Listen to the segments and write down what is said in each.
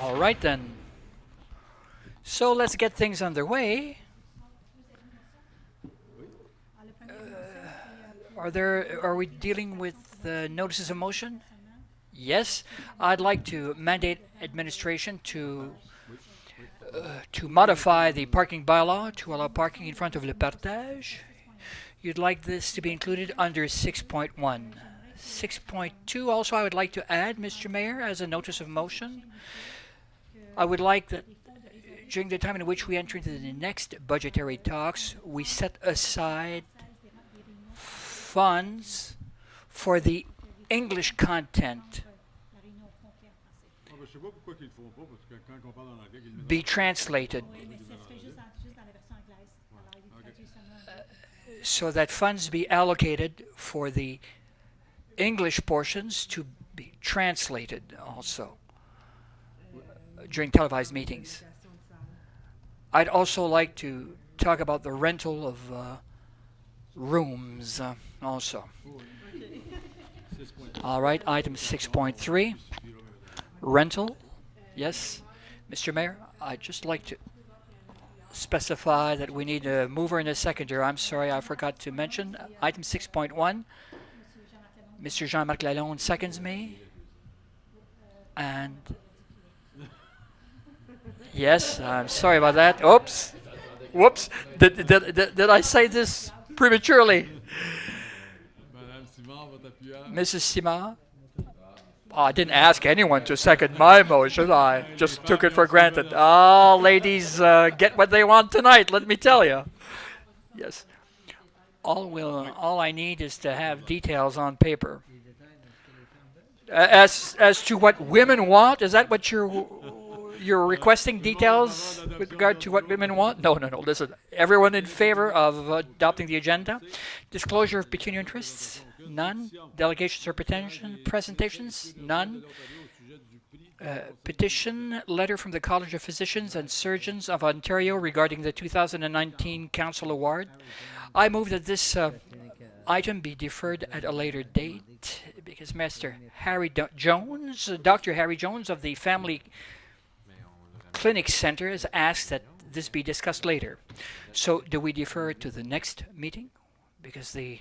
All right then. So let's get things underway. Are we dealing with notices of motion? Yes. I'd like to mandate administration to modify the parking bylaw to allow parking in front of Le Partage. You'd like this to be included under 6.1. 6.2 also I would like to add, Mr. Mayor, as a notice of motion. I would like that during the time in which we enter into the next budgetary talks, we set aside funds for the English content be translated so that funds be allocated for the English portions to be translated also during televised meetings. I'd also like to talk about the rental of rooms also. All right, item 6.3, rental. Yes, Mr. Mayor, I'd just like to specify that we need a mover and a seconder. I'm sorry, I forgot to mention. Item 6.1, Mr. Jean-Marc Lalonde seconds me. And yes, I'm sorry about that. Oops. Whoops. Did I say this prematurely? Mrs. Simard? Oh, I didn't ask anyone to second my motion. I just took it for granted. Oh, ladies get what they want tonight, let me tell you. Yes. All I need is to have details on paper. As to what women want, is that what you're requesting, details with regard to what women want? No. Listen, everyone in favor of adopting the agenda? Disclosure of pecuniary interests? None. Delegations or presentations? None. Petition letter from the College of Physicians and Surgeons of Ontario regarding the 2019 Council Award. I move that this item be deferred at a later date because Dr. Harry Jones of the Family Clinic Center has asked that this be discussed later. So do we defer it to the next meeting? Because the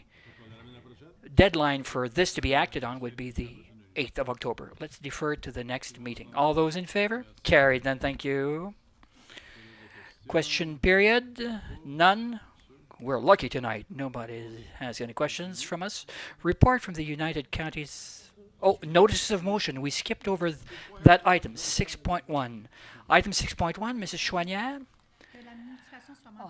deadline for this to be acted on would be the 8th of October. Let's defer it to the next meeting. All those in favor? Carried then, thank you. Question period? None. We're lucky tonight. Nobody has any questions from us. Report from the United Counties. Oh, notices of motion. We skipped over that item, 6.1. Item 6.1, Mrs. Chouanière.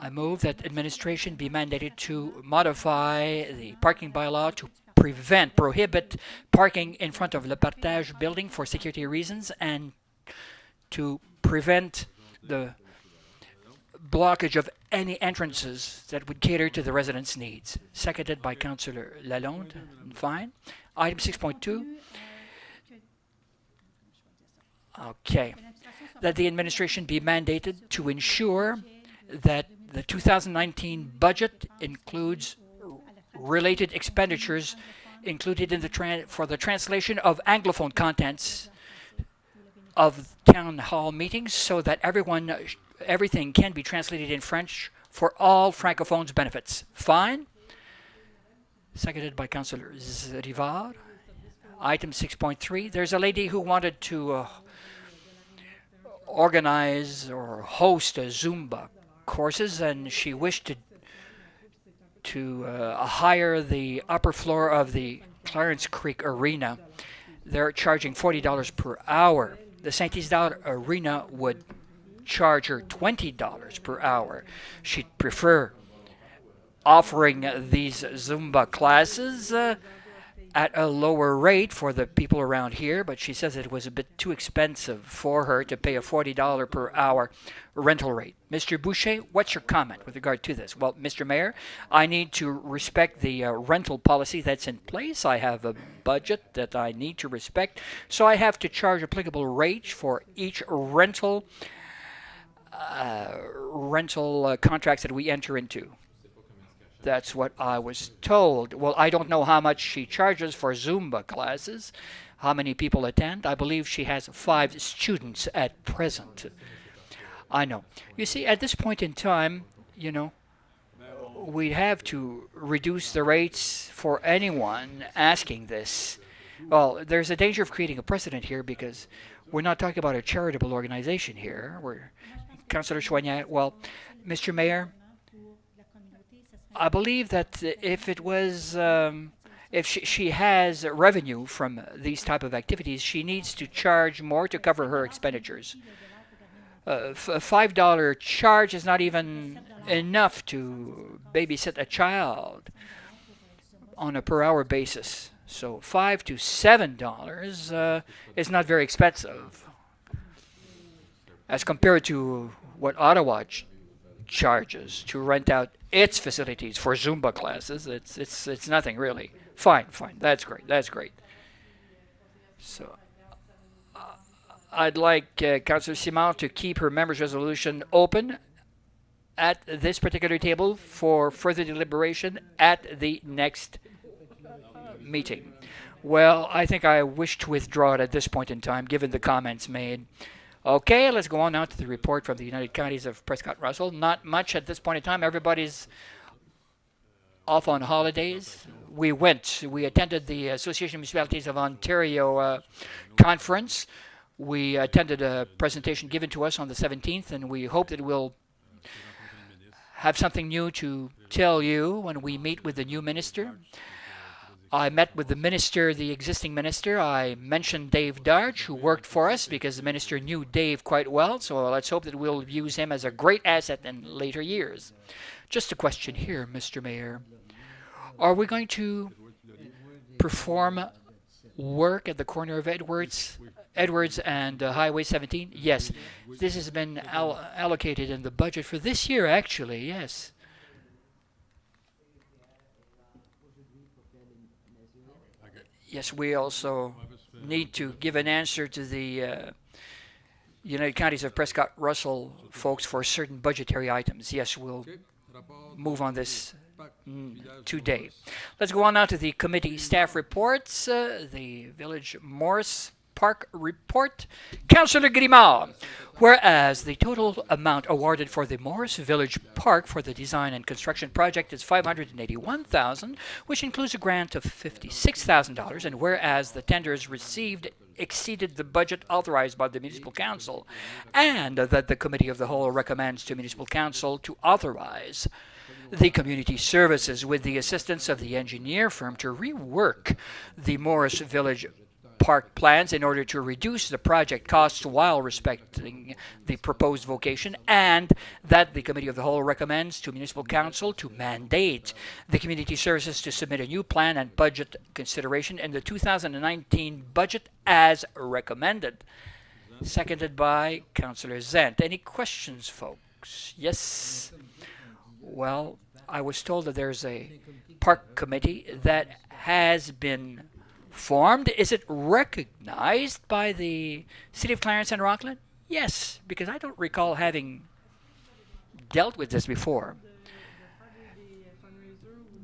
I move that administration be mandated to modify the parking bylaw to prohibit parking in front of Le Partage building for security reasons and to prevent the blockage of any entrances that would cater to the residents' needs. Seconded by Councillor Lalonde. Fine. Item 6.2. Okay. That the administration be mandated to ensure that the 2019 budget includes related expenditures included in for the translation of Anglophone contents of town hall meetings so that everything can be translated in French for all Francophones' benefits. Fine. Seconded by Councillor Rivard. Item 6.3. There's a lady who wanted to organize or host a Zumba courses, and she wished to hire the upper floor of the Clarence Creek Arena. They're charging $40 per hour. The St. Isidore Arena would charge her $20 per hour. She'd prefer offering these Zumba classes at a lower rate for the people around here, but she says it was a bit too expensive for her to pay a $40 per hour rental rate. Mr. Boucher, what's your comment with regard to this? Well, Mr. Mayor, I need to respect the rental policy that's in place. I have a budget that I need to respect, so I have to charge applicable rates for each rental rental contracts that we enter into. That's what I was told. Well, I don't know how much she charges for Zumba classes, how many people attend. I believe she has 5 students at present. I know. You see, at this point in time, you know, we'd have to reduce the rates for anyone asking this. Well, there's a danger of creating a precedent here because we're not talking about a charitable organization here. We're Councillor Choignard. Well, Mr. Mayor, I believe that if it was, if she has revenue from these type of activities, she needs to charge more to cover her expenditures. A $5 charge is not even enough to babysit a child on a per hour basis. So $5 to $7 is not very expensive as compared to what Ottawa charges to rent out its facilities for Zumba classes. It's nothing really. Fine, fine. That's great. That's great. So I'd like Councillor Simard to keep her members' resolution open at this particular table for further deliberation at the next meeting. Well, I think I wish to withdraw it at this point in time, given the comments made. Okay, let's go on now to the report from the United Counties of Prescott-Russell. Not much at this point in time. Everybody's off on holidays. We attended the Association of Municipalities of Ontario conference. We attended a presentation given to us on the 17th, and we hope that we'll have something new to tell you when we meet with the new minister. I met with the minister, the existing minister. I mentioned Dave Darch, who worked for us, because the minister knew Dave quite well. So let's hope that we'll use him as a great asset in later years. Just a question here, Mr. Mayor. Are we going to perform work at the corner of Edwards and Highway 17? Yes. This has been allocated in the budget for this year, actually, yes. Yes, we also need to give an answer to the United Counties of Prescott-Russell folks for certain budgetary items. Yes, we'll move on this today. Let's go on now to the committee staff reports. The Village Morris Park report. Councillor Grimard. Whereas the total amount awarded for the Morris Village Park for the design and construction project is $581,000, which includes a grant of $56,000, and whereas the tenders received exceeded the budget authorized by the Municipal Council, and that the Committee of the Whole recommends to Municipal Council to authorize the community services with the assistance of the engineer firm to rework the Morris Village Park plans in order to reduce the project costs while respecting the proposed vocation, and that the Committee of the Whole recommends to Municipal Council to mandate the community services to submit a new plan and budget consideration in the 2019 budget as recommended. Seconded by Councillor Zent. Any questions, folks? Yes? Well, I was told that there's a park committee that has been formed. Is it recognized by the City of Clarence and Rockland? Yes, because I don't recall having dealt with this before.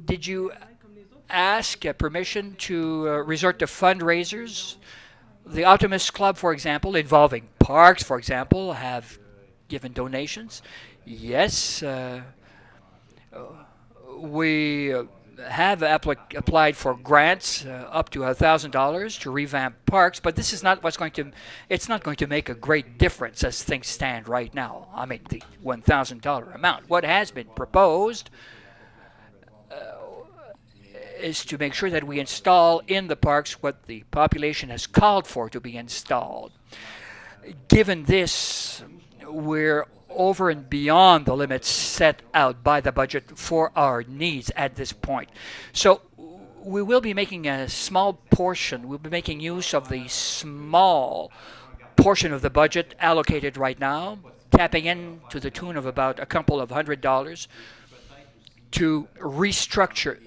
Did you ask permission to resort to fundraisers? The Optimist Club, for example, involving parks, for example, have given donations. Yes, we have applied for grants up to $1,000 to revamp parks, but this is not what's going to. It's not going to make a great difference as things stand right now. I mean, the $1,000 amount. What has been proposed is to make sure that we install in the parks what the population has called for to be installed. Given this, we're over and beyond the limits set out by the budget for our needs at this point. So we will be making a small portion, we'll be making use of the small portion of the budget allocated right now, tapping in to the tune of about a couple of $100 to restructure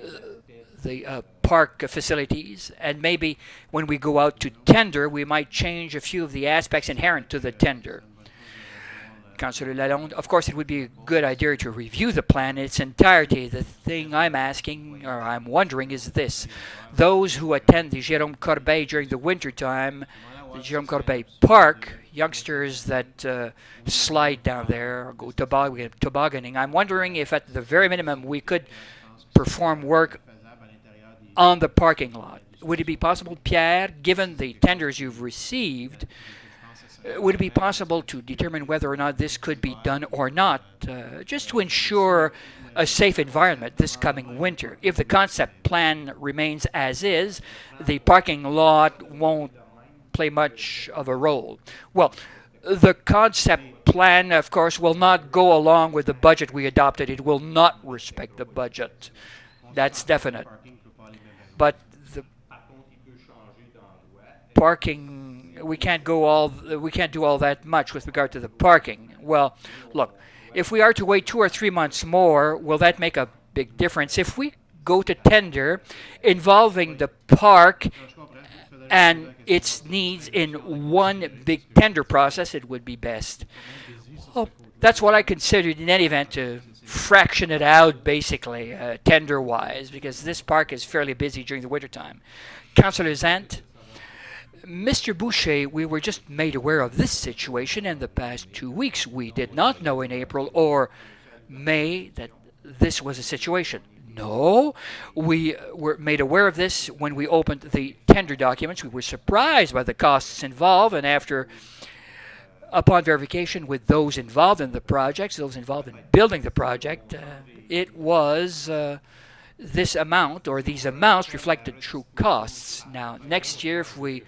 the park facilities, and maybe when we go out to tender, we might change a few of the aspects inherent to the tender. Councillor Lalonde. Of course, it would be a good idea to review the plan in its entirety. The thing I'm asking, or I'm wondering, is this. Those who attend the Jérôme Corbeil during the winter time, the Jérôme Corbeil Park, youngsters that slide down there or go tobogganing, I'm wondering if at the very minimum we could perform work on the parking lot. Would it be possible, Pierre, given the tenders you've received, would it be possible to determine whether or not this could be done or not, just to ensure a safe environment this coming winter? If the concept plan remains as is, the parking lot won't play much of a role. Well, the concept plan, of course, will not go along with the budget we adopted. It will not respect the budget. That's definite. But the parking, we can't do all that much with regard to the parking. Well, look, if we are to wait 2 or 3 months more, will that make a big difference? If we go to tender involving the park and its needs in one big tender process, it would be best. Well, that's what I considered in any event, to fraction it out basically, tender-wise, because this park is fairly busy during the wintertime. Councillor Zant, Mr. Boucher, we were just made aware of this situation in the past 2 weeks. We did not know in April or May that this was a situation. No, we were made aware of this when we opened the tender documents. We were surprised by the costs involved, and upon verification with those involved in the projects, those involved in building the project, it was this amount, or these amounts, reflected true costs. Now, next year, if we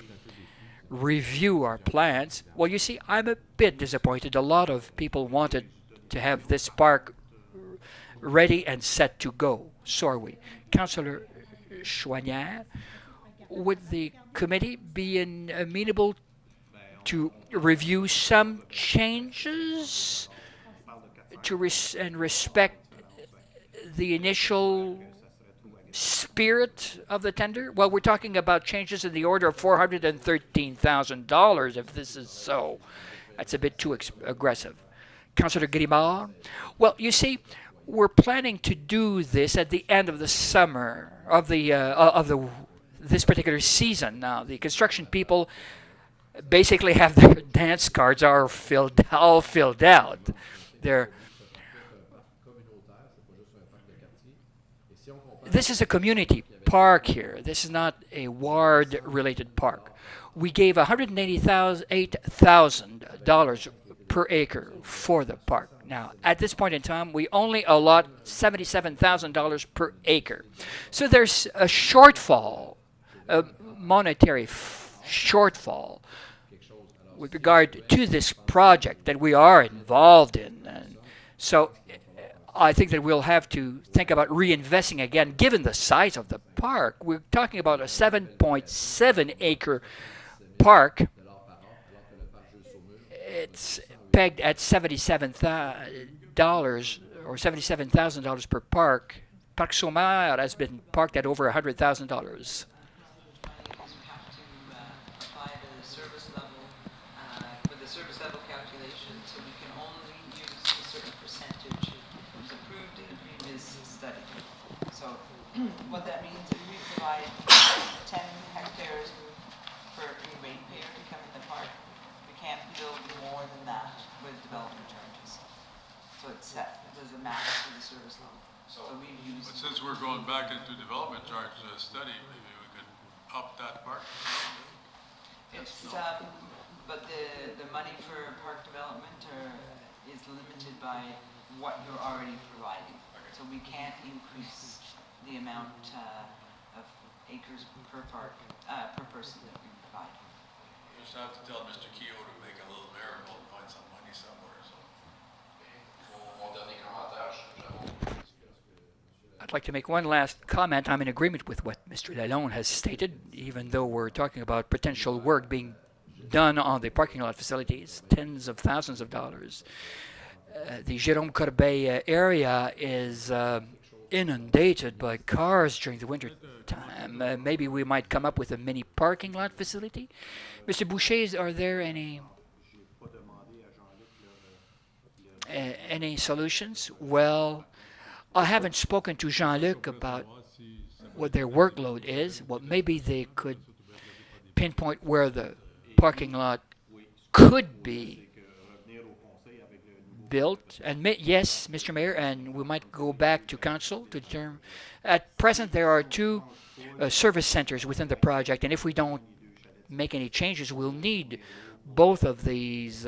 review our plans, well, you see, I'm a bit disappointed. A lot of people wanted to have this park ready and set to go. So are we. Councillor Chouanière, would the committee be amenable to review some changes and respect the initial spirit of the tender? Well, we're talking about changes in the order of $413,000. If this is so, that's a bit too aggressive. Councillor Grimard, well, you see, we're planning to do this at the end of the summer of this particular season. Now, the construction people basically have their dance cards all filled out. This is a community park here. This is not a ward-related park. We gave $188,000 per acre for the park. Now, at this point in time, we only allot $77,000 per acre. So there's a shortfall, a monetary shortfall with regard to this project that we are involved in. And so I think that we'll have to think about reinvesting again, given the size of the park. We're talking about a 7.7 acre park. It's pegged at $77,000 or $77,000 per park. Parc Saumer has been parked at over $100,000. What that means is we provide 10 hectares for a ratepayer to come in the park. We can't build more than that with development charges. So it's set. There's a max for the service level. So we've used. But since we're going back into development charge study, maybe we could up that part. It's but the money for park development is limited by what you're already providing. So we can't increase the amount of acres per park, per person that we provide. You just have to tell Mr. Keogh to make a little miracle and find some money somewhere. So. I'd like to make one last comment. I'm in agreement with what Mr. Lalonde has stated, even though we're talking about potential work being done on the parking lot facilities, tens of thousands of dollars. The Jérôme Corbeil area is inundated by cars during the winter time. Maybe we might come up with a mini parking lot facility. Mr. Boucher, are there any Any solutions? Well, I haven't spoken to Jean-Luc about what their workload is. Well, maybe they could pinpoint where the parking lot could be built. And yes, Mr. Mayor, and we might go back to council to determine. At present, there are two service centers within the project, and if we don't make any changes, we'll need both of these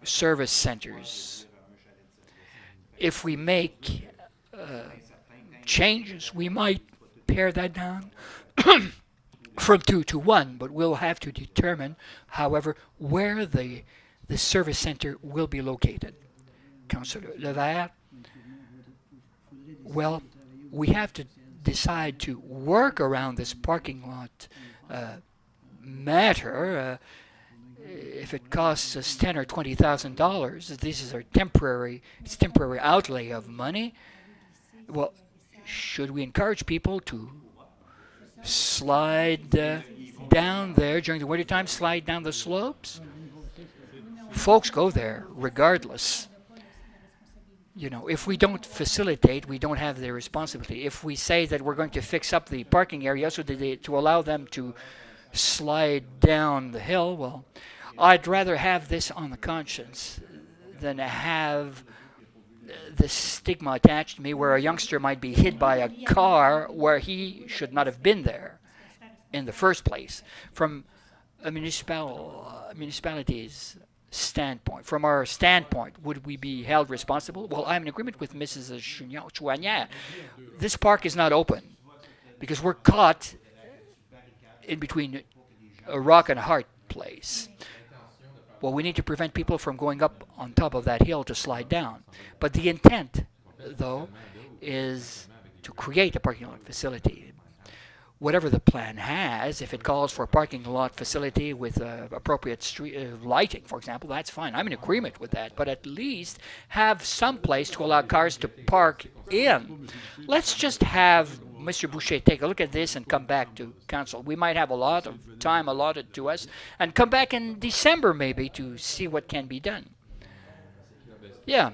service centers. If we make changes, we might pare that down from two to one, but we'll have to determine, however, where the service center will be located. Councillor Levert, well, we have to decide to work around this parking lot matter. If it costs us $10,000 or $20,000, this is a temporary outlay of money. Well, should we encourage people to slide down there during the wintertime, slide down the slopes? Folks go there regardless. You know, if we don't facilitate, we don't have the responsibility. If we say that we're going to fix up the parking area so that to allow them to slide down the hill, well, I'd rather have this on the conscience than have the stigma attached to me where a youngster might be hit by a car where he should not have been there in the first place. From a municipality's standpoint, from our standpoint, would we be held responsible? Well, I'm in agreement with Mrs. Chouanière. This park is not open because we're caught in between a rock and a hard place. Well, we need to prevent people from going up on top of that hill to slide down. But the intent, though, is to create a parking lot facility. Whatever the plan has, if it calls for a parking lot facility with appropriate street lighting, for example, that's fine. I'm in agreement with that. But at least have some place to allow cars to park in. Let's just have Mr. Boucher take a look at this and come back to council. We might have a lot of time allotted to us and come back in December maybe to see what can be done. Yeah.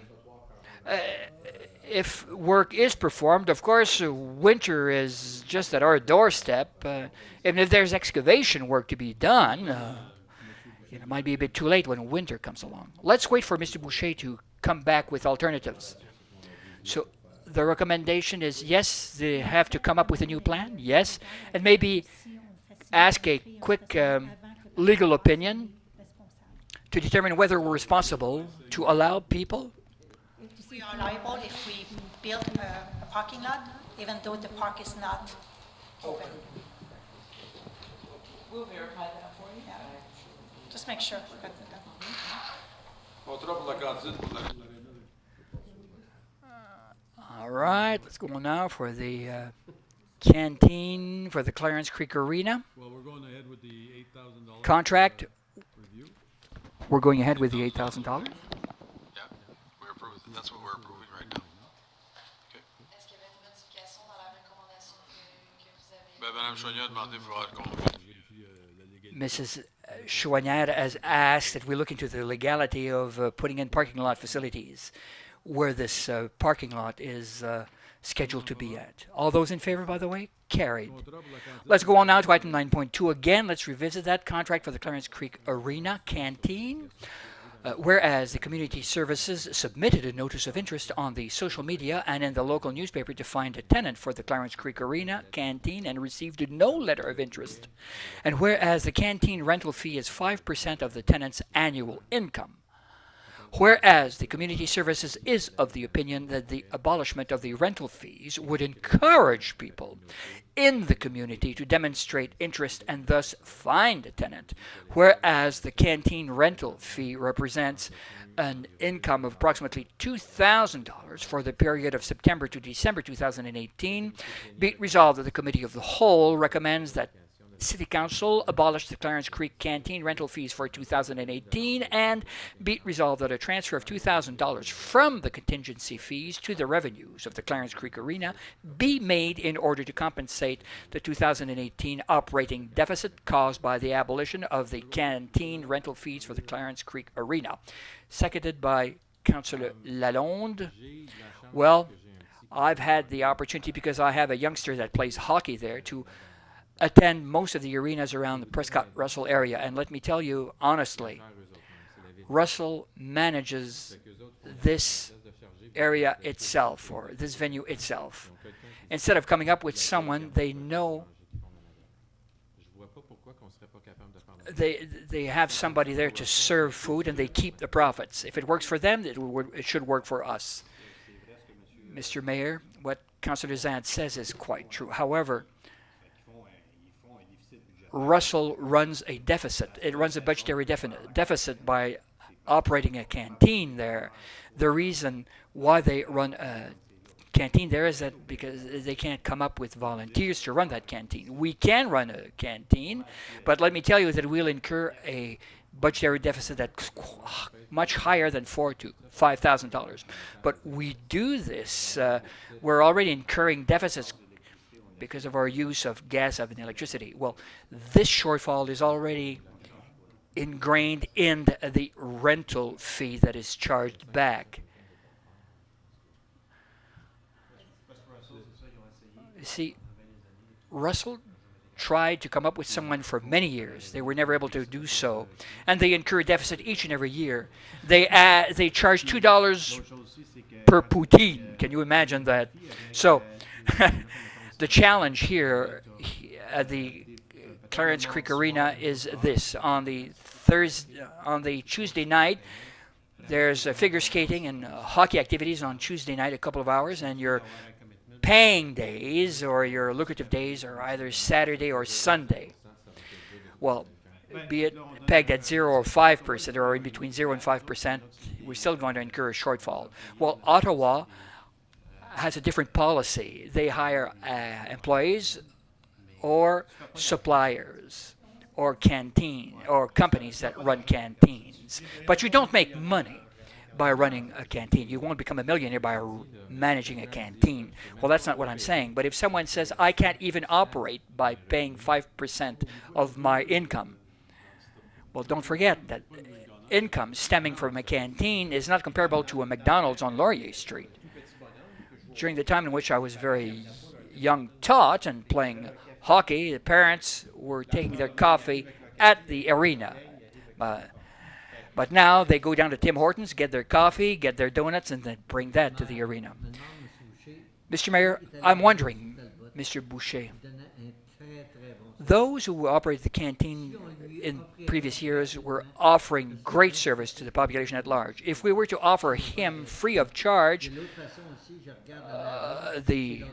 If work is performed, of course, winter is just at our doorstep. Even if there's excavation work to be done, it might be a bit too late when winter comes along. Let's wait for Mr. Boucher to come back with alternatives. So the recommendation is, yes, they have to come up with a new plan, yes, and maybe ask a quick legal opinion to determine whether we're responsible to allow people. We are liable if we build a parking lot, even though the park is not open. We'll verify that for you. Yeah. Just make sure. All right, let's go now for the canteen for the Clarence Creek Arena. Well, we're going ahead with the $8,000 Contract. review. We're going ahead with the $8,000. Yeah, we're approving, that's what we're approving right now. Okay. Est-ce qu'il y avait une modification dans la recommandation que vous avez? Ben, Madame Chagnon a demandé pour voir qu'on Vérifie la légalité. Mrs. Chouanière has asked that we look into the legality of putting in parking lot facilities where this parking lot is scheduled to be at. All those in favor, by the way? Carried. Let's go on now to item 9.2 again. Let's revisit that contract for the Clarence Creek Arena Canteen. Whereas the community services submitted a notice of interest on the social media and in the local newspaper to find a tenant for the Clarence Creek Arena Canteen and received no letter of interest. And whereas the canteen rental fee is 5% of the tenant's annual income. Whereas the community services is of the opinion that the abolishment of the rental fees would encourage people in the community to demonstrate interest and thus find a tenant. Whereas the canteen rental fee represents an income of approximately $2,000 for the period of September to December 2018, be it resolved that the Committee of the Whole recommends that City Council abolish the Clarence Creek Canteen rental fees for 2018, and be it resolved that a transfer of $2,000 from the contingency fees to the revenues of the Clarence Creek Arena be made in order to compensate the 2018 operating deficit caused by the abolition of the canteen rental fees for the Clarence Creek Arena. Seconded by Councillor Lalonde. Well, I've had the opportunity, because I have a youngster that plays hockey there, to attend most of the arenas around the Prescott-Russell area. And let me tell you honestly, Russell manages this area itself, or this venue itself. Instead of coming up with someone they know, they have somebody there to serve food, and they keep the profits. If it works for them, it should work for us. Mr. Mayor, what Councillor Zant says is quite true. However, Russell runs a deficit. It runs a budgetary deficit by operating a canteen there. The reason why they run a canteen there is that because they can't come up with volunteers to run that canteen. We can run a canteen, but let me tell you that we'll incur a budgetary deficit that's much higher than $4,000 to $5,000. But we do this. We're already incurring deficits because of our use of gas and electricity. Well, this shortfall is already ingrained in the rental fee that is charged back. You see, Russell tried to come up with someone for many years. They were never able to do so, and they incur a deficit each and every year. They charge $2 per poutine. Can you imagine that? So the challenge here at the Clarence Creek Arena is this: on the Tuesday night, there's figure skating and hockey activities on Tuesday night, a couple of hours, and your paying days or your lucrative days are either Saturday or Sunday. Well, be it pegged at 0 or 5%, or in between 0 and 5%, we're still going to incur a shortfall. Well, Ottawa has a different policy. They hire employees or suppliers or canteen or companies that run canteens. But you don't make money by running a canteen. You won't become a millionaire by managing a canteen. Well, that's not what I'm saying. But if someone says, I can't even operate by paying 5% of my income, well, don't forget that income stemming from a canteen is not comparable to a McDonald's on Laurier Street. During the time in which I was very young tot and playing hockey, the parents were taking their coffee at the arena. But now they go down to Tim Hortons, get their coffee, get their donuts, and then bring that to the arena. Mr. Mayor, I'm wondering, Mr. Boucher, those who operated the canteen in previous years were offering great service to the population at large. If we were to offer him free of charge the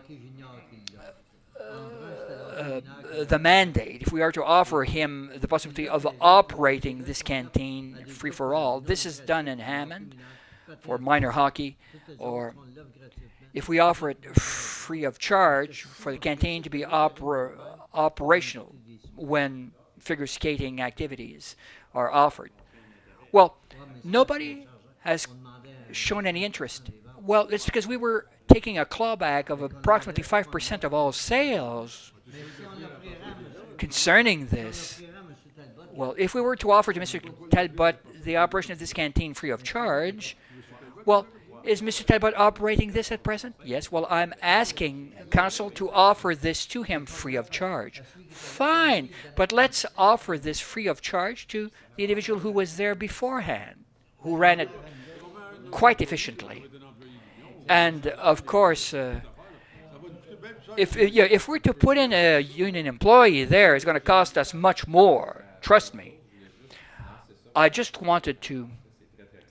mandate, if we are to offer him the possibility of operating this canteen free for all, this is done in Hammond for minor hockey, or if we offer it free of charge for the canteen to be operational when figure skating activities are offered. Well, nobody has shown any interest. Well, it's because we were taking a clawback of approximately 5% of all sales concerning this. Well, if we were to offer to Mr. Talbot the operation of this canteen free of charge, well, is Mr. Talbot operating this at present? Yes. Well, I'm asking Council to offer this to him free of charge. Fine, but let's offer this free of charge to the individual who was there beforehand, who ran it quite efficiently. And of course, if we're to put in a union employee there, it's going to cost us much more. Trust me. I just wanted to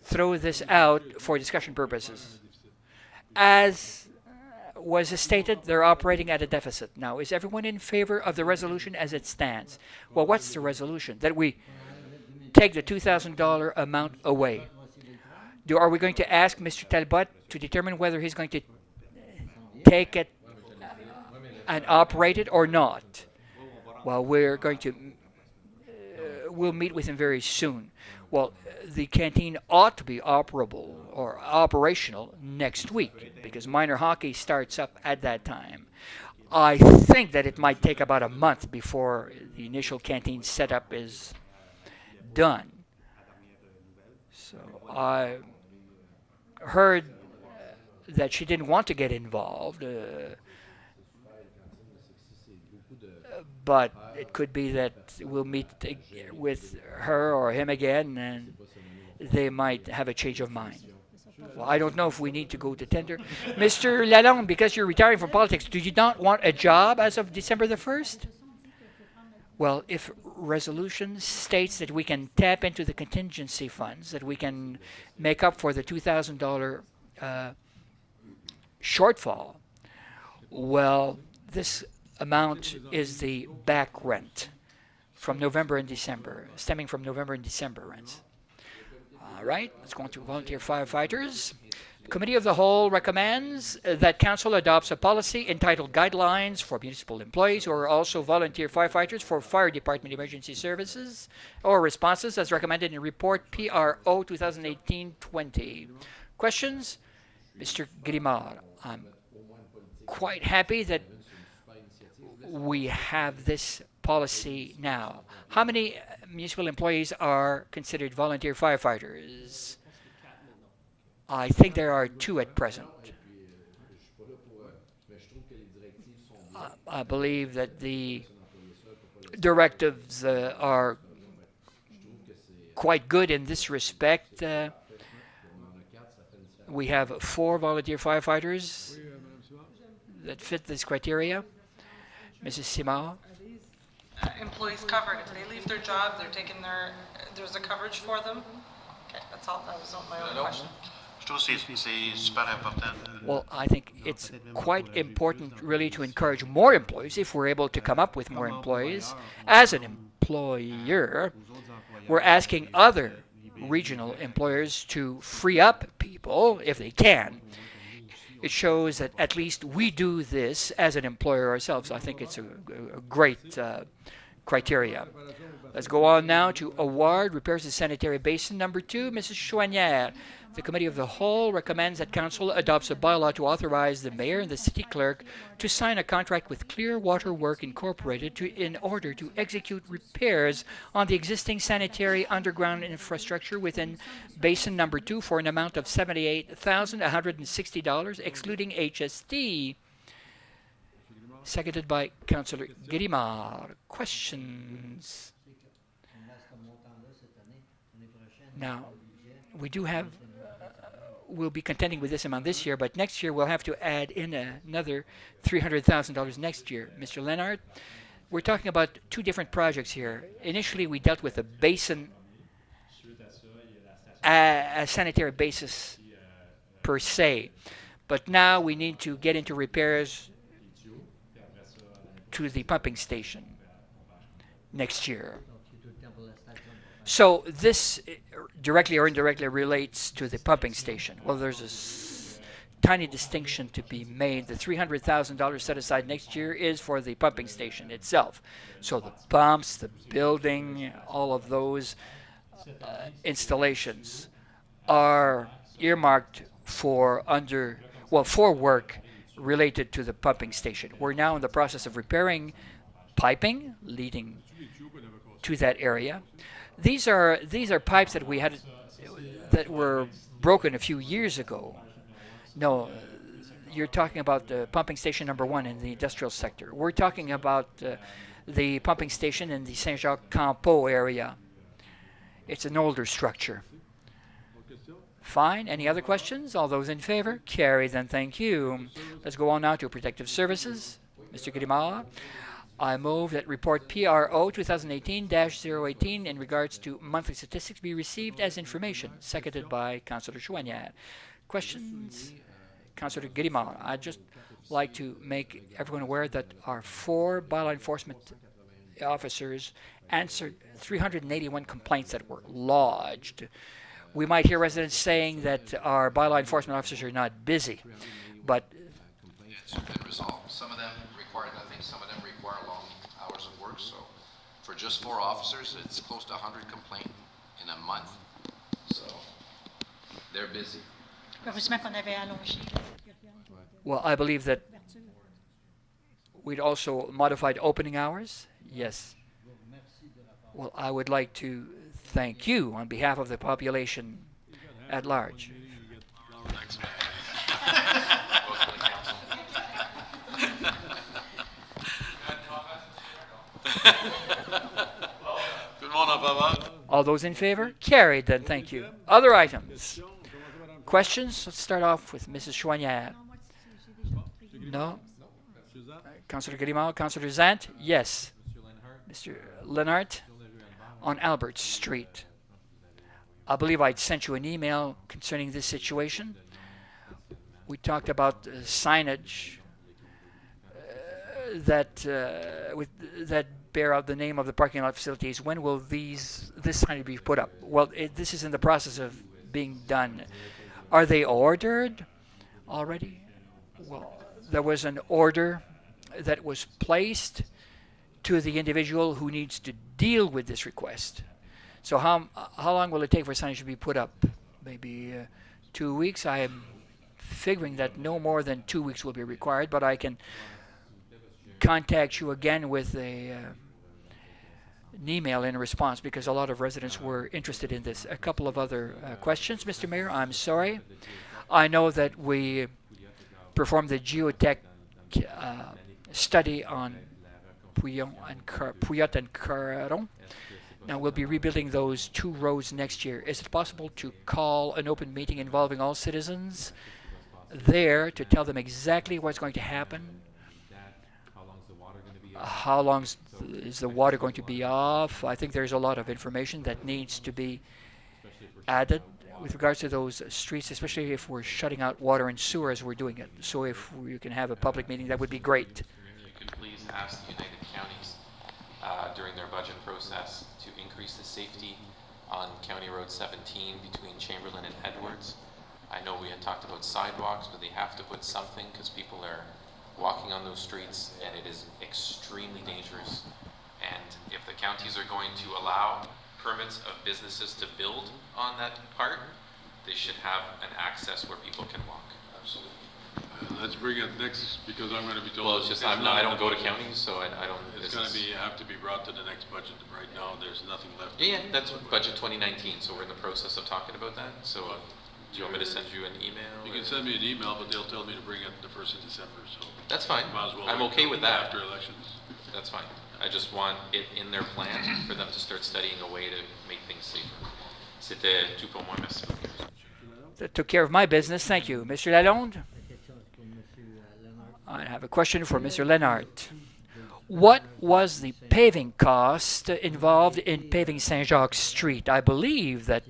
throw this out for discussion purposes. As was stated, they're operating at a deficit. Now, is everyone in favor of the resolution as it stands? Well, what's the resolution? That we take the $2,000 amount away. Are we going to ask Mr. Talbot to determine whether he's going to take it and operate it or not? Well, we're going to we'll meet with him very soon. Well, the canteen ought to be operable or operational next week because minor hockey starts up at that time. I think that it might take about a month before the initial canteen setup is done. So I heard that she didn't want to get involved, but it could be that we'll meet with her or him again and they might have a change of mind. Well, I don't know if we need to go to tender. Mr. Lalonde, because you're retiring from politics, do you not want a job as of December the 1st? Well, if resolution states that we can tap into the contingency funds, that we can make up for the $2,000 shortfall, well, this amount is the back rent from November and December, stemming from November and December rents. All right, let's go on to volunteer firefighters. The Committee of the Whole recommends that Council adopts a policy entitled Guidelines for Municipal Employees who are also volunteer firefighters for Fire Department Emergency Services or Responses as recommended in Report PRO 2018-20. Questions? Mr. Grimard, I'm quite happy that we have this policy now. How many municipal employees are considered volunteer firefighters? I think there are 2 at present. I believe that the directives are quite good in this respect. We have 4 volunteer firefighters that fit this criteria. Mrs. Simard? Employees covered. If they leave their job, they're taking there's a coverage for them. Okay, that's all. That was my only question. Je trouve que c'est super important. Well, I think it's quite important really to encourage more employees if we're able to come up with more employees. As an employer, we're asking other regional employers to free up people if they can. It shows that at least we do this as an employer ourselves. I think it's a great criteria. Let's go on now to award repairs of sanitary basin number 2. Mrs. Chouanière. The Committee of the Whole recommends that Council adopts a bylaw to authorize the Mayor and the City Clerk to sign a contract with Clearwater Work Incorporated in order to execute repairs on the existing sanitary underground infrastructure within Basin number 2 for an amount of $78,160, excluding HST. Seconded by Councillor Guillemard. Questions? Now, we do have we'll be contending with this amount this year, but next year we'll have to add in another $300,000 next year. Mr. Leonard, we're talking about 2 different projects here. Initially, we dealt with a basin, a sanitary basis per se, but now we need to get into repairs to the pumping station next year. So this directly or indirectly relates to the pumping station. Well, there's a tiny distinction to be made. The $300,000 set aside next year is for the pumping station itself. So the pumps, the building, all of those installations are earmarked for work related to the pumping station. We're now in the process of repairing piping leading to that area. These are pipes that we had that were broken a few years ago. No, you're talking about the pumping station number 1 in the industrial sector. We're talking about the pumping station in the Saint-Jacques-Campeau area. It's an older structure. Fine. Any other questions? All those in favor? Carried, then thank you. Let's go on now to protective services. Mr. Guillemard. I move that report PRO 2018-018 in regards to monthly statistics be received as information. Seconded by Councillor Chouanière. Questions? Councillor Guillemard. I'd just like to make everyone aware that our 4 bylaw enforcement officers answered 381 complaints that were lodged. We might hear residents saying that our bylaw enforcement officers are not busy, but It's been resolved. Some of them require nothing, some of them require long hours of work. work, so. For just 4 officers, it's close to 100 complaints in a month, so they're busy. Heureusement qu'on avait allongé. Well, I believe that we'd also modified opening hours. Yes. Well, I would like to thank you on behalf of the population at large. Thanks, man. Welcome to council. Tout le monde en faveur? All those in favor? Carried then, thank you. Other items? Questions? Let's start off with Mrs. Chouanière. No? Councillor Grimard, Councillor Zant? Yes. Mr. Lenart? On Albert Street. I believe I'd sent you an email concerning this situation. We talked about signage that bear out the name of the parking lot facilities. When will this signage be put up? Well, this is in the process of being done. Are they ordered already? Well, there was an order that was placed to the individual who needs to deal with this request. So how long will it take for signage to be put up? Maybe 2 weeks. I am figuring that no more than 2 weeks will be required, but I can contact you again with an email in response because a lot of residents were interested in this. A couple of other questions, Mr. Mayor. I'm sorry. I know that we performed the geotech study on Pouillotte and Caron. Now we'll be rebuilding those 2 roads next year. Is it possible to call an open meeting involving all citizens there to tell them exactly what's going to happen? How long is the water going to be off? I think there's a lot of information that needs to be added with regards to those streets, especially if we're shutting out water and sewer as we're doing it. So if we can have a public meeting, that would be great. You could please ask the United Counties during their budget process to increase the safety on County Road 17 between Chamberlain and Edwards. I know we had talked about sidewalks, but they have to put something because people are walking on those streets and it is extremely dangerous. And if the counties are going to allow permits of businesses to build on that part, they should have an access where people can walk. Absolutely. Let's bring it next, because I'm gonna be told. Well, it's just, I don't go to counties, so I don't. It's gonna have to be brought to the next budget. Right now, there's nothing left. Yeah, that's budget 2019, so we're in the process of talking about that. So do you want me to send you an email? You can send me an email, but they'll tell me to bring it the 1st of December, so. That's fine. Might as well I'm okay with that. After elections. That's fine. I just want it in their plan for them to start studying a way to make things safer. C'était tout pour moi, merci. That took care of my business. Thank you. Mr. Lalonde? I have a question for Mr. Lenart. What was the paving cost involved in paving Saint-Jacques Street? I believe that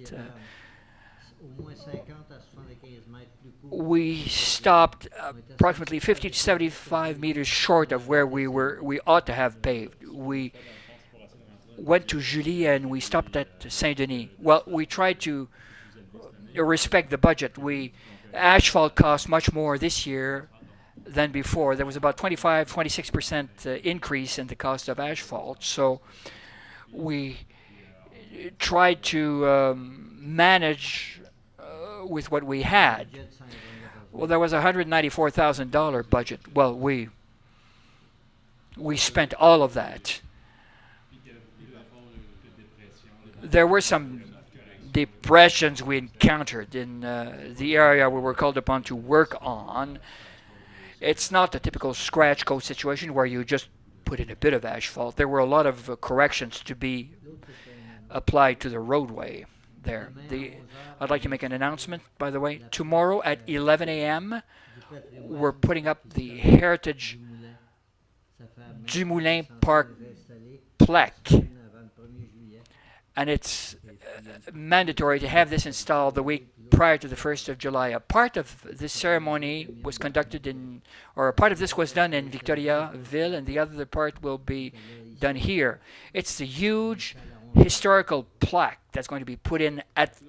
we stopped approximately 50 to 75 meters short of where we ought to have paved. We went to Julie and we stopped at Saint-Denis. Well, we tried to respect the budget. Asphalt cost much more this year than before. There was about 26% increase in the cost of asphalt. So we tried to manage with what we had. Well, there was a $194,000 budget. Well, we spent all of that. There were some depressions we encountered in the area we were called upon to work on. It's not the typical scratch coat situation where you just put in a bit of asphalt. There were a lot of corrections to be applied to the roadway there. I'd like to make an announcement, by the way. Tomorrow at 11 a.m., we're putting up the Heritage Dumoulin Park plaque. And it's mandatory to have this installed the week prior to the 1st of July. A part of this ceremony was conducted a part of this was done in Victoriaville, and the other part will be done here. It's the huge historical plaque that's going to be put in at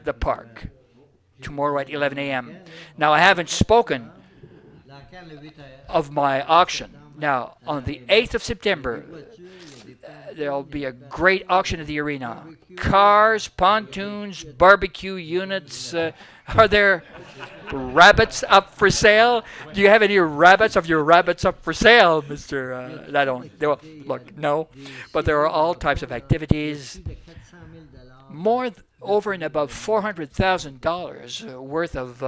the park tomorrow at 11 a.m. Now, I haven't spoken of my auction. Now, on the 8th of September, there'll be a great auction at the arena. Cars, pontoons, barbecue units. Are there rabbits up for sale? Do you have any rabbits of your rabbits up for sale, Mr. Lalonde? Well, look, no. But there are all types of activities. Over and above $400,000 worth of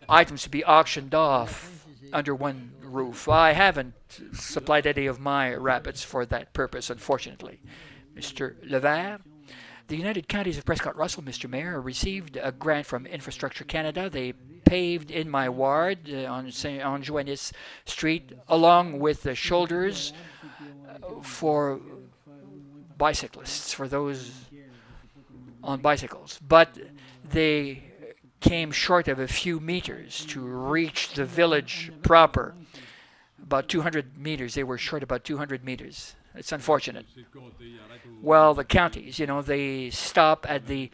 items to be auctioned off under one roof. I haven't supplied any of my rabbits for that purpose, unfortunately. Mr. Levert, the United Counties of Prescott-Russell, Mr. Mayor, received a grant from Infrastructure Canada. They paved in my ward on Joannis Street, along with the shoulders for bicyclists, for those on bicycles. But they came short of a few meters to reach the village proper. About 200 meters. They were short about 200 meters. It's unfortunate. Well, the counties, they stop at the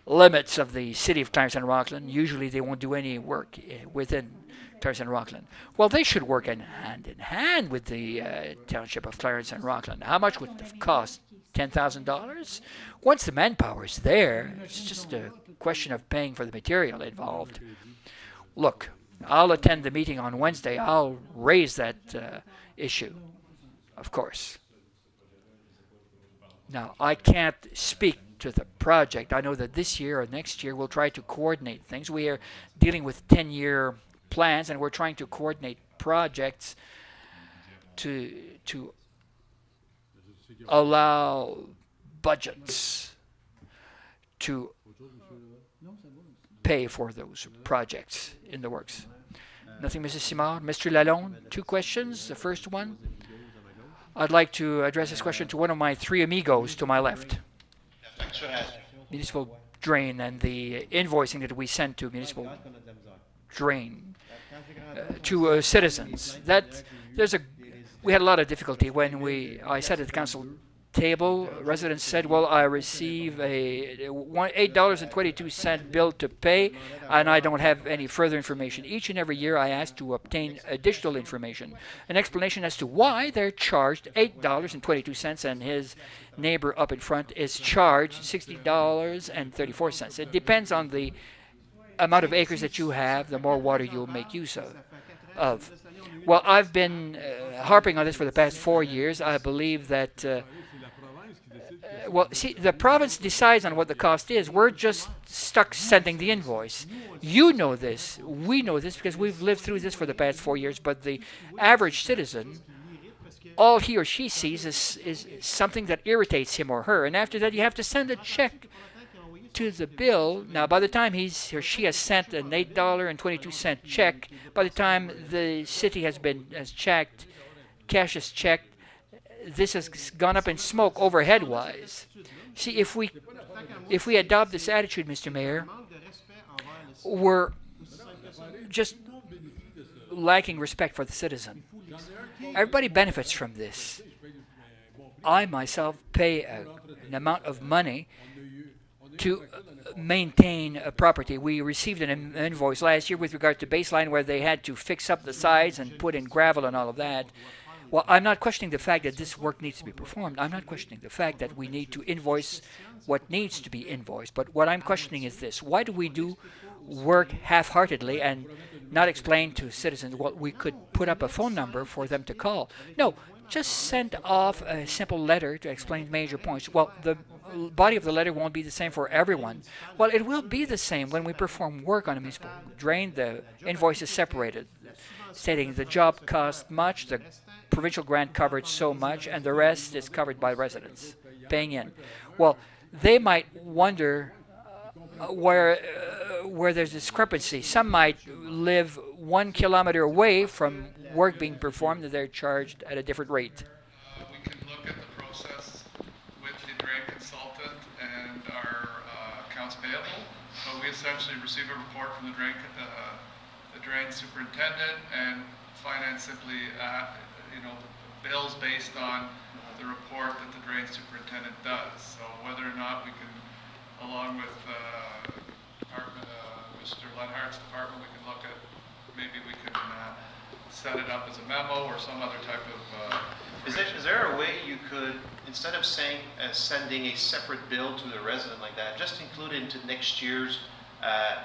limits of the city of Clarence and Rockland. Usually they won't do any work within Clarence and Rockland. Well, they should work hand in hand with the township of Clarence and Rockland. How much would it cost? $10,000? Once the manpower is there, it's just a question of paying for the material involved. Look, I'll attend the meeting on Wednesday. I'll raise that issue, of course. Now, I can't speak to the project. I know that this year or next year we'll try to coordinate things. We are dealing with 10-year plans, and we're trying to coordinate projects to allow budgets to pay for those projects in the works. Nothing, Mrs. Simard. Mr. Lalonde, 2 questions. The first one, I'd like to address this question to one of my 3 amigos to my left. Municipal drain and the invoicing that we sent to municipal drain to citizens. We had a lot of difficulty when I sat at the council table. Residents said, well, I receive a $8.22 bill to pay, and I don't have any further information. Each and every year I ask to obtain additional information, an explanation as to why they're charged $8.22 and his neighbor up in front is charged $60.34. It depends on the amount of acres that you have, the more water you'll make use of. Well, I've been harping on this for the past 4 years. I believe that the province decides on what the cost is. We're just stuck sending the invoice. You know this. We know this because we've lived through this for the past 4 years. But the average citizen, all he or she sees is something that irritates him or her. And after that, you have to send a check to the bill. Now, by the time he or she has sent an $8.22 check, by the time the city has checked, cash is checked, this has gone up in smoke overhead-wise. See, if we adopt this attitude, Mr. Mayor, we're just lacking respect for the citizen. Everybody benefits from this. I myself pay an amount of money to maintain a property. We received an invoice last year with regard to Baseline where they had to fix up the sides and put in gravel and all of that. Well, I'm not questioning the fact that this work needs to be performed. I'm not questioning the fact that we need to invoice what needs to be invoiced. But what I'm questioning is this. Why do we do work half-heartedly and not explain to citizens, well, we could put up a phone number for them to call? No, just send off a simple letter to explain major points. Well, the body of the letter won't be the same for everyone. Well, it will be the same when we perform work on a municipal drain. The invoice is separated, stating the job cost much, the provincial grant covered so much, and the rest is covered by residents paying in. Well, they might wonder where there's discrepancy. Some might live 1 kilometer away from work being performed and they're charged at a different rate. We can look at the process with the drain consultant and our accounts payable. We essentially receive a report from the drain superintendent, and finance simply bills based on the report that the drain superintendent does. So whether or not we can, along with Mr. Lenhart's department, we can look at, maybe we can set it up as a memo or some other type of Is there a way you could, instead of saying, sending a separate bill to the resident like that, just include it into next year's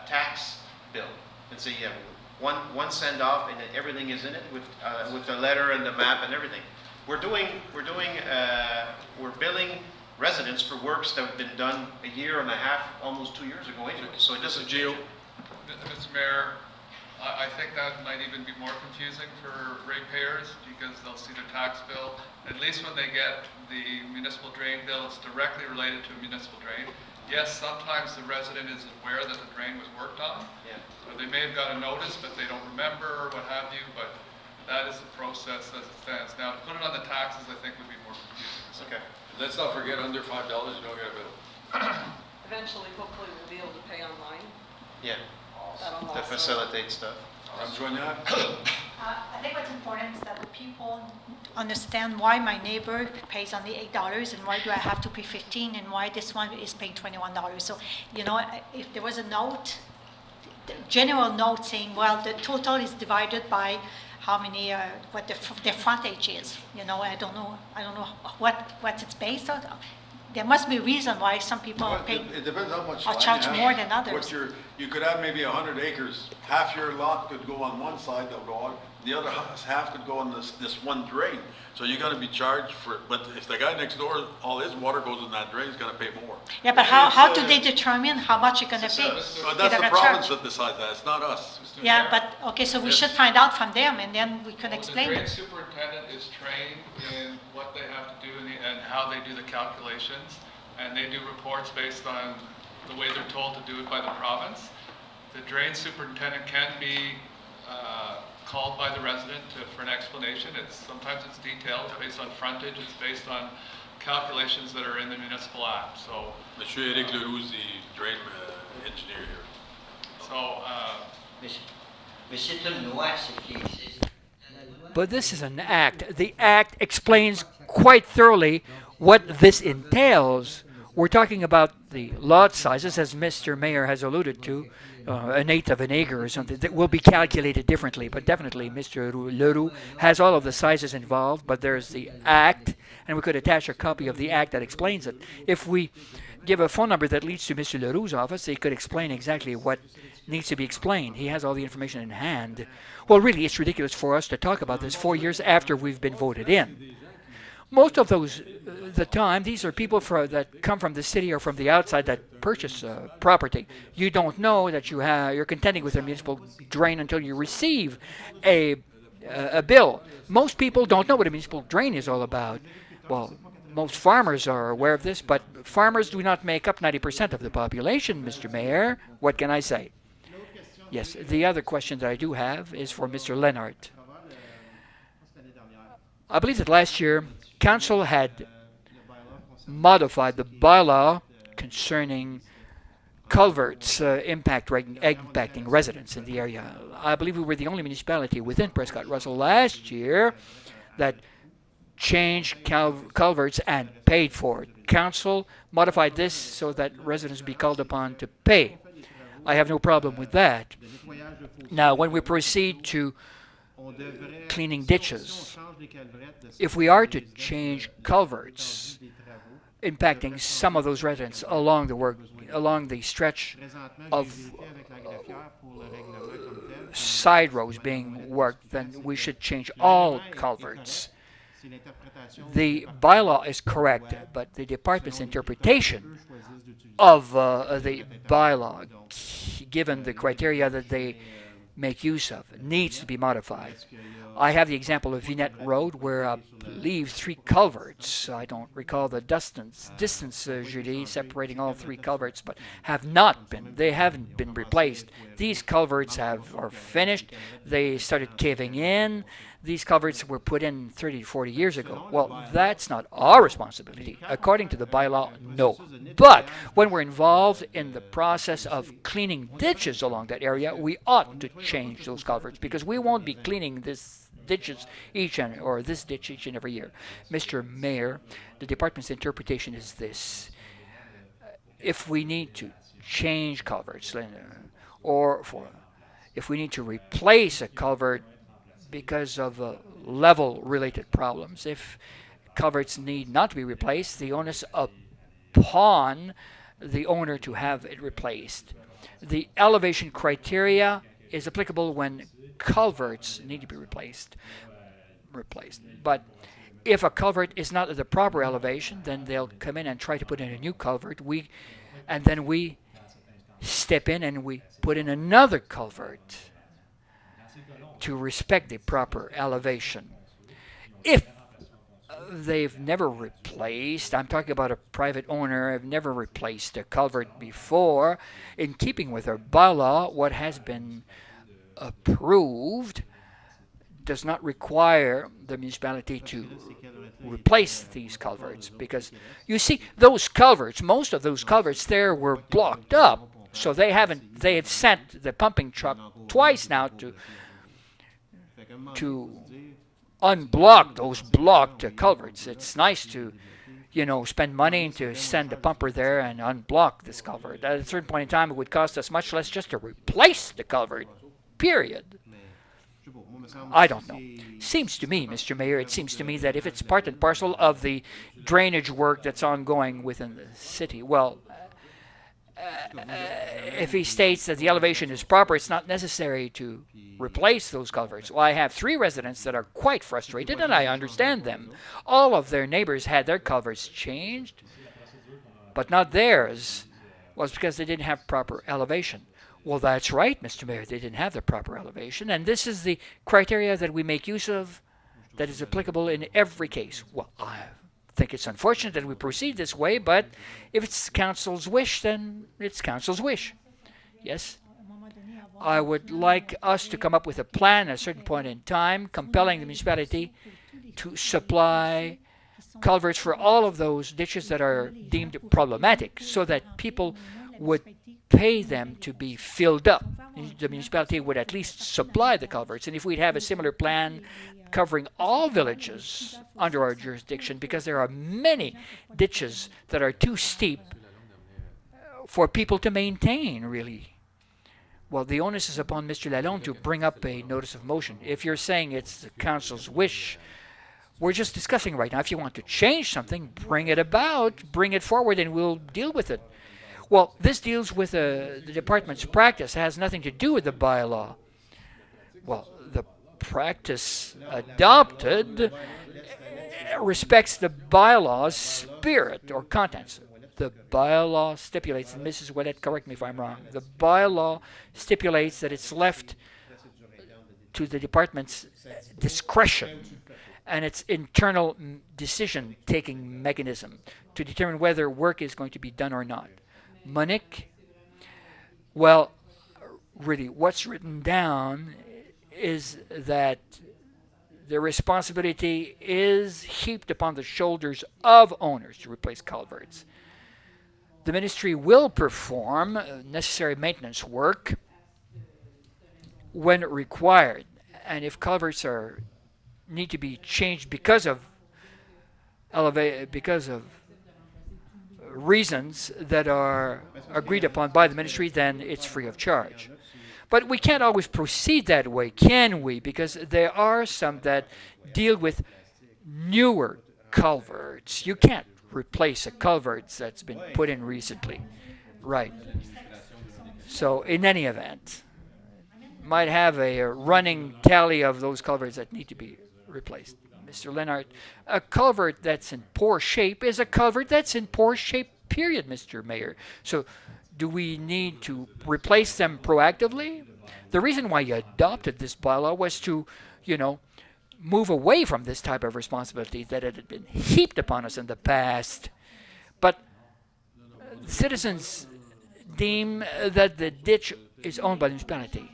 tax bill? And say you have one send off and then everything is in it with the letter and the map and everything. We're billing residents for works that have been done a year and a half, almost 2 years ago anyway, so it doesn't change it. Mr. Mayor, I think that might even be more confusing for ratepayers because they'll see their tax bill. At least when they get the municipal drain bill, it's directly related to a municipal drain. Yes, sometimes the resident is aware that the drain was worked on. Yeah. Or they may have got a notice, but they don't remember or what have you, but that is the process as it stands. Now, to put it on the taxes, I think would be more confusing. Okay. Let's not forget, under $5, you don't get a bill. Eventually, hopefully, we'll be able to pay online. Yeah, That'll to also- facilitate stuff. I'm joining that. I think what's important is that the people understand why my neighbor pays only $8 and why do I have to pay 15 and why this one is paying $21. So, you know, if there was a note, general note saying, well, the total is divided by how many, what their frontage is. You know, I don't know what it's based on. There must be a reason why some people are paying. It depends how much Or land charge you have. more than others. You could have maybe 100 acres. Half your lot could go on one side of the road, the other half could go on this one drain. So you're gonna be charged for, but if the guy next door, all his water goes in that drain, he's gonna pay more. Yeah, but how do they determine how much you're gonna pay? Well, that's They're the gonna province charge. that decides that, it's not us. Mr. Yeah, Mayor, but, okay, so we should find out from them and then we can well, explain the drain it. superintendent is trained in what they have to do and how they do the calculations. And they do reports based on the way they're told to do it by the province. The drain superintendent can be called by the resident for an explanation. Sometimes it's detailed, it's based on frontage, it's based on calculations that are in the municipal act. So, Monsieur Eric Leroux is the drain engineer here. so Mais c'est une loi, ce qui existe. But this is an act. The act explains quite thoroughly what this entails. We're talking about the lot sizes, as Mr. Mayor has alluded to, an eighth of an acre or something, that will be calculated differently. But definitely, Mr. Leroux has all of the sizes involved, but there's the act, and we could attach a copy of the act that explains it. If we give a phone number that leads to Mr. Leroux's office, he could explain exactly what needs to be explained. He has all the information in hand. Well, really, it's ridiculous for us to talk about this 4 years after we've been voted in. Most of the time, these are people that come from the city or from the outside that purchase property. You don't know that you're contending with a municipal drain until you receive a bill. Most people don't know what a municipal drain is all about. Well, most farmers are aware of this, but farmers do not make up 90% of the population, Mr. Mayor. What can I say? Yes, the other question that I do have is for Mr. Leonard. I believe that last year, Council had modified the bylaw concerning culverts impacting residents in the area. I believe we were the only municipality within Prescott Russell last year that changed culverts and paid for it. Council modified this so that residents be called upon to pay. I have no problem with that. Now, when we proceed to cleaning ditches, if we are to change culverts impacting some of those residents along the stretch of side roads being worked, then we should change all culverts. The bylaw is correct, but the department's interpretation of the bylaw, given the criteria that they make use of, needs to be modified. I have the example of Vinette Road, where I believe 3 culverts, I don't recall the distance, Julie, separating all 3 culverts, but they haven't been replaced. These culverts are finished. They started caving in. These culverts were put in 30 to 40 years ago. Well, that's not our responsibility. According to the bylaw, no. But when we're involved in the process of cleaning ditches along that area, we ought to change those culverts, because we won't be cleaning this ditch each and every year. Mr. Mayor, the department's interpretation is this. If we need to change culverts, if we need to replace a culvert because of level-related problems. If culverts need not to be replaced, the onus upon the owner to have it replaced. The elevation criteria is applicable when culverts need to be replaced. But if a culvert is not at the proper elevation, then they'll come in and try to put in a new culvert. And then we step in and we put in another culvert to respect the proper elevation. If they've never replaced, I'm talking about a private owner, have never replaced a culvert before, in keeping with our bylaw, what has been approved does not require the municipality to replace these culverts, because you see those culverts, most of those culverts there were blocked up, so they have sent the pumping truck twice now to unblock those blocked culverts. It's nice to, spend money to send a pumper there and unblock this culvert. At a certain point in time, it would cost us much less just to replace the culvert, period. I don't know. Seems to me, Mr. Mayor, it seems to me that if it's part and parcel of the drainage work that's ongoing within the city, well, if he states that the elevation is proper, it's not necessary to replace those culverts. Well, I have 3 residents that are quite frustrated, and I understand them. All of their neighbors had their culverts changed, but not theirs. Well, it's because they didn't have proper elevation. Well, that's right, Mr. Mayor, they didn't have the proper elevation, and this is the criteria that we make use of that is applicable in every case. Well, I think it's unfortunate that we proceed this way, but if it's council's wish, then it's council's wish. Yes? I would like us to come up with a plan at a certain point in time, compelling the municipality to supply culverts for all of those ditches that are deemed problematic, so that people would pay them to be filled up. The municipality would at least supply the culverts. And if we'd have a similar plan covering all villages under our jurisdiction, because there are many ditches that are too steep for people to maintain, really. Well, the onus is upon Mr. Lalonde to bring up a notice of motion. If you're saying it's the council's wish, we're just discussing right now. If you want to change something, bring it about, bring it forward, and we'll deal with it. Well, this deals with the department's practice. It has nothing to do with the bylaw. Well, the practice adopted respects the bylaw's spirit or contents. The bylaw stipulates, and Mrs. Ouellette, correct me if I'm wrong, the bylaw stipulates that it's left to the department's discretion and its internal decision-taking mechanism to determine whether work is going to be done or not. Monique, well, really, what's written down is that the responsibility is heaped upon the shoulders of owners to replace culverts. The ministry will perform necessary maintenance work when required, and if culverts need to be changed because of reasons that are agreed upon by the ministry, then it's free of charge. But we can't always proceed that way, can we? Because there are some that deal with newer culverts. You can't replace a culvert that's been put in recently. Right. So in any event, might have a running tally of those culverts that need to be replaced. Mr. Leonard, a culvert that's in poor shape is a culvert that's in poor shape, period, Mr. Mayor. So do we need to replace them proactively? The reason why you adopted this bylaw was to, move away from this type of responsibility that had been heaped upon us in the past. But citizens deem that the ditch is owned by the municipality.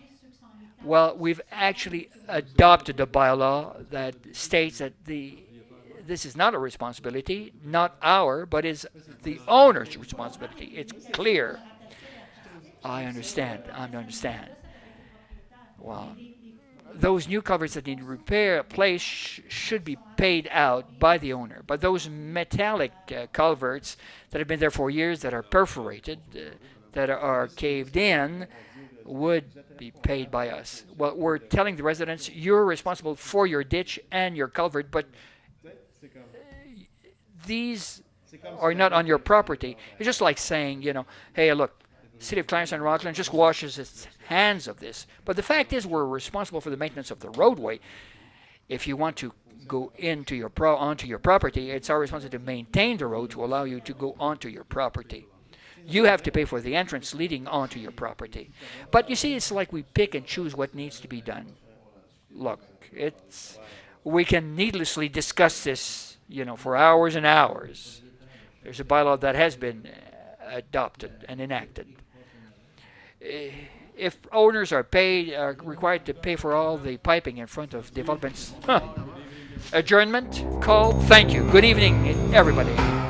Well, we've actually adopted a bylaw that states that this is not a responsibility, not our, but is the owner's responsibility. It's clear. I understand. Well, those new culverts that need replace should be paid out by the owner. But those metallic culverts that have been there for years, that are perforated, that are caved in, would be paid by us. Well, we're telling the residents, you're responsible for your ditch and your culvert, but these are not on your property. It's just like saying, you know, hey, look, City of Clarence and Rockland just washes its hands of this. But the fact is, we're responsible for the maintenance of the roadway. If you want to go into your onto your property, it's our responsibility to maintain the road to allow you to go onto your property. You have to pay for the entrance leading onto your property. But you see, it's like we pick and choose what needs to be done. Look, we can needlessly discuss this, you know, for hours and hours. There's a bylaw that has been adopted and enacted. If owners are required to pay for all the piping in front of developments, adjournment, call, thank you. Good evening, everybody.